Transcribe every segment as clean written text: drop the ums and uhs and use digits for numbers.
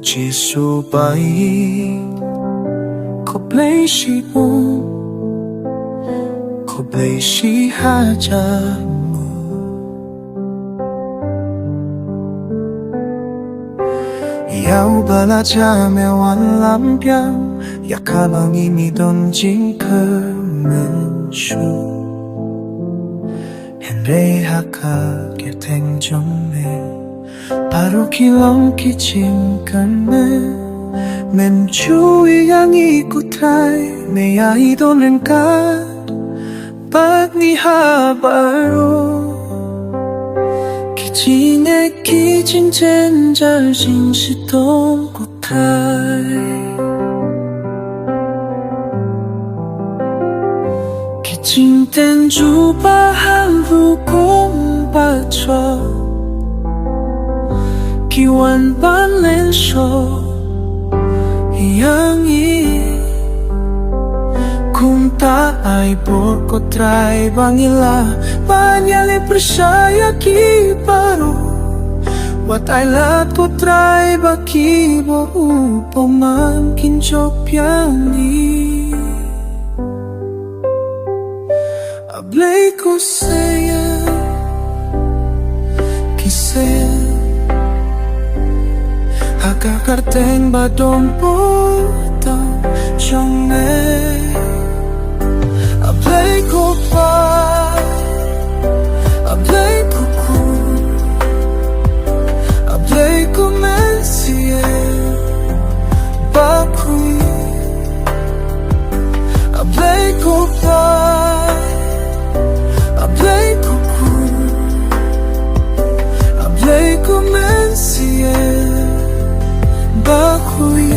Chisubay Koblay shibon Koblay shi hajamu Yau balajame walambyang Yakabang inidonjing kemensu Henry haka kirteng jome 바로 길렁기 짐간네 멘추이 양이 꾸타이 내 아이도는 까 박니 하바로 기진에 기진 젠잘 진시동 꾸타이 기진 땐 주바 하루 공바쳐 Kiwan Valensyo Yangi Kung taay porko try bangila Banyale persaya ki paro What I love ko try baki bo upaman kinchok piani Ablay ko saya Kisaya Akakarteng badong potang Siyangme Ablay ko pa Ablay ko kun Ablay ko mensiye Bakuy Ablay ko pa Ablay ko kun Ablay ko mensiye Bakuy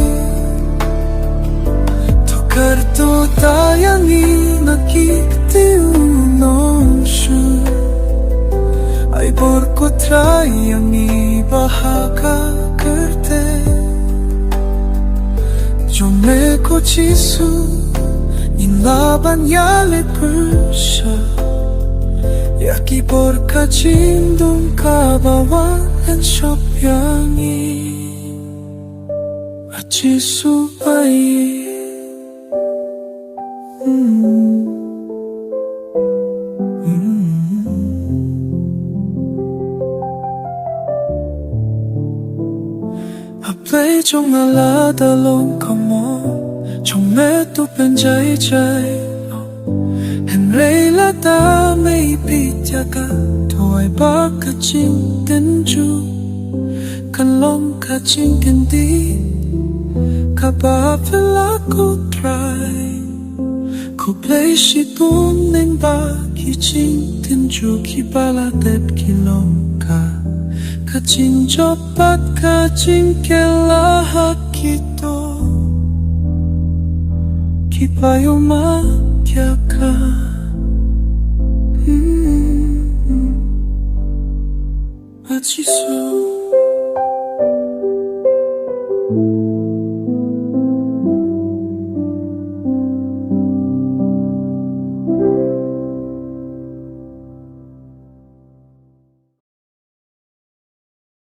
Tokarto tayangi nakiktiunosyo Ay porko trayangi bahaka kerte Jome ko chisu Inlaban yale persya Yaki porka cindong kabawan shopyangi Chisubay Ablay chong aladalong kamo Chong meto penjay jay Henry lata may pityaga Toay baka ching tenju Kanlong ka ching kendi Kababla ko try Ko play shibun neng ba Kijing tenju kibalatep kilong ka Kajing jopat kajing kelahat kito Kipayo matyaka Achisu